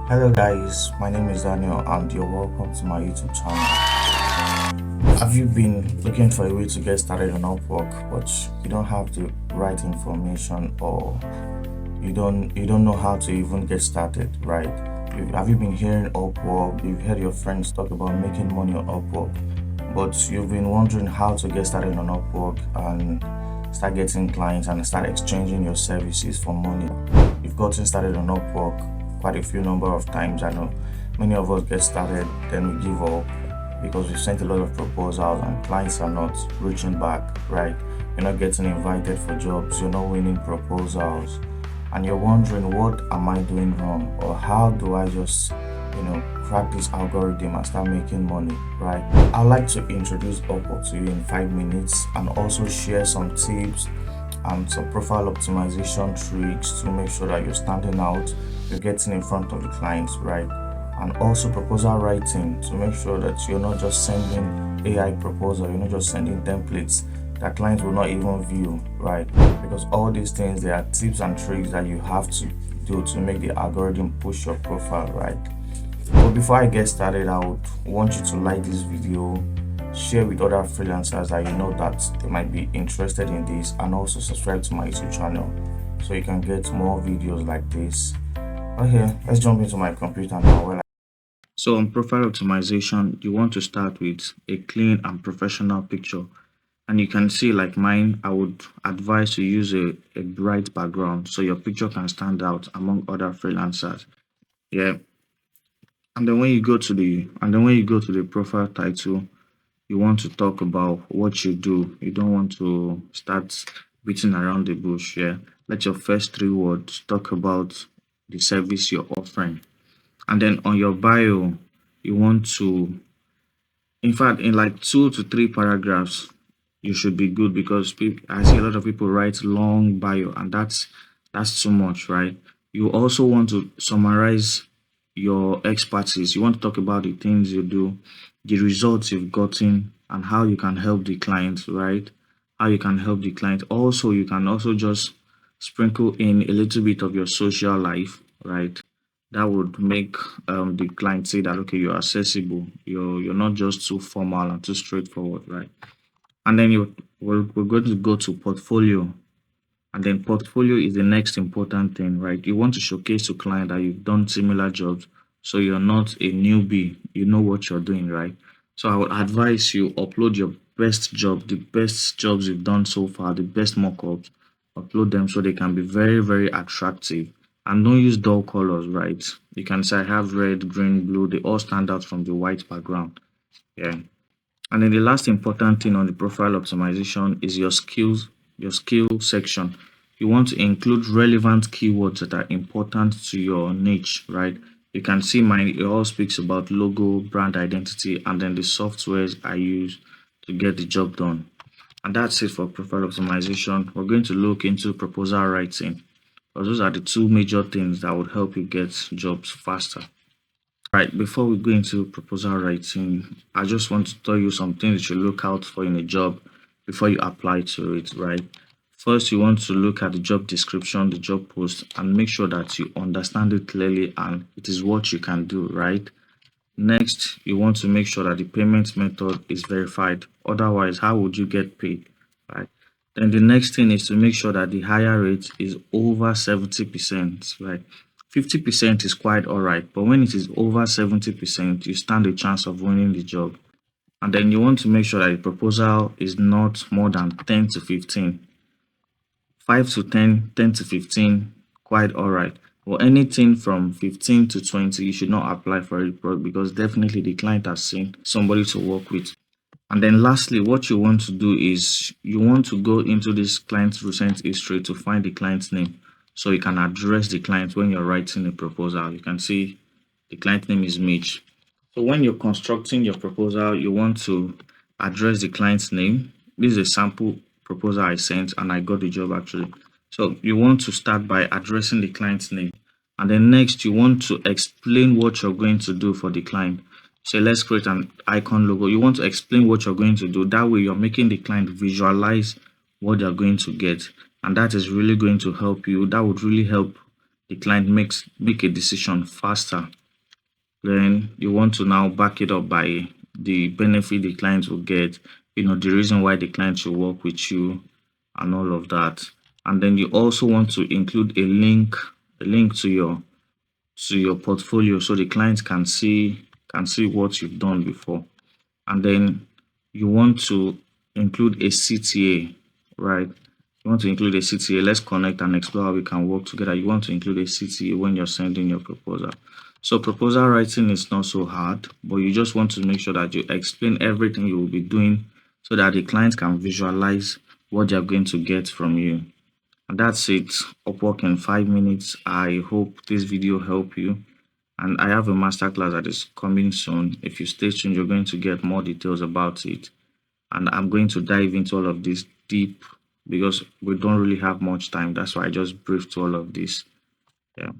Hello guys, my name is Daniel and you're welcome to my YouTube channel. Have you been looking for a way to get started on Upwork but you don't have the right information, or you don't know how to even get started, right? Have you been hearing Upwork? You've heard your friends talk about making money on Upwork, but you've been wondering how to get started on Upwork and start getting clients and start exchanging your services for money. You've gotten started on Upwork quite a few number of times. I know many of us get started, then we give up because we've sent a lot of proposals and clients are not reaching back, right? You're not getting invited for jobs, you're not winning proposals, and you're wondering, what am I doing wrong, or how do I just crack this algorithm and start making money, right? I'd like to introduce Upwork to you in 5 minutes and also share some tips and some profile optimization tricks to make sure that you're standing out, you're getting in front of the clients, right? And also proposal writing to make sure that you're not just sending AI proposal, you're not just sending templates that clients will not even view, right? Because all these things, they are tips and tricks that you have to do to make the algorithm push your profile, right? But before I get started, I would want you to like this video, share with other freelancers that you know that they might be interested in this, and also subscribe to my YouTube channel so you can get more videos like this. Okay, let's jump into my computer now. So on profile optimization, you want to start with a clean and professional picture. And you can see, like mine, I would advise to use a bright background so your picture can stand out among other freelancers. Yeah. And then when you go to the profile title, you want to talk about what you do. You don't want to start beating around the bush. Yeah. Let your first 3 words talk about the service you're offering. And then on your bio, you want to, in fact, in like 2 to 3 paragraphs, you should be good, because I see a lot of people write long bio, and that's too much, right? You also want to summarize your expertise. You want to talk about the things you do, the results you've gotten, and how you can help the client, right? How you can help the client. Also, you can also just sprinkle in a little bit of your social life, right? That would make the client say that, okay, you're accessible, you're not just too formal and too straightforward, right? And then we're going to go to portfolio. And then portfolio is the next important thing, right? You want to showcase to client that you've done similar jobs, so you're not a newbie, you know what you're doing, right? So I would advise you upload your best job, the best jobs you've done so far, the best mock-ups. Upload them so they can be very, very attractive. And don't use dull colors, right? You can say I have red, green, blue, they all stand out from the white background. Yeah. And then the last important thing on the profile optimization is your skill section. You want to include relevant keywords that are important to your niche, right? You can see mine, it all speaks about logo, brand identity, and then the softwares I use to get the job done. And that's it for profile optimization. We're going to look into proposal writing, because those are the two major things that would help you get jobs faster. Right, before we go into proposal writing, I just want to tell you some things you should look out for in a job before you apply to it, right? First, you want to look at the job description, the job post, and make sure that you understand it clearly and it is what you can do, right? Next, you want to make sure that the payment method is verified. Otherwise, how would you get paid, right? Then the next thing is to make sure that the hire rate is over 70%, right? 50% is quite all right, but when it is over 70%, you stand a chance of winning the job. And then you want to make sure that the proposal is not more than 10 to 15. 5 to 10, 10 to 15, quite all right. Well, anything from 15 to 20, you should not apply for it, because definitely the client has seen somebody to work with. And then lastly, what you want to do is you want to go into this client's recent history to find the client's name, so you can address the client when you're writing a proposal. You can see the client name is Mitch. So when you're constructing your proposal, you want to address the client's name. This is a sample proposal I sent and I got the job actually. So you want to start by addressing the client's name. And then next, you want to explain what you're going to do for the client. So let's create an icon logo. You want to explain what you're going to do. That way you're making the client visualize what they're going to get. And that is really going to help you. That would really help the client make a decision faster. Then you want to now back it up by the benefit the client will get, the reason why the client should work with you and all of that. And then you also want to include a link to your portfolio so the client can see what you've done before. And then you want to include a CTA, right? You want to include a CTA. Let's connect and explore how we can work together. You want to include a CTA when you're sending your proposal. So proposal writing is not so hard, but you just want to make sure that you explain everything you will be doing so that the client can visualize what they're going to get from you. And that's it. Upwork in 5 minutes. I hope this video helped you. And I have a masterclass that is coming soon. If you stay tuned, you're going to get more details about it. And I'm going to dive into all of this deep because we don't really have much time. That's why I just briefed all of this. Yeah.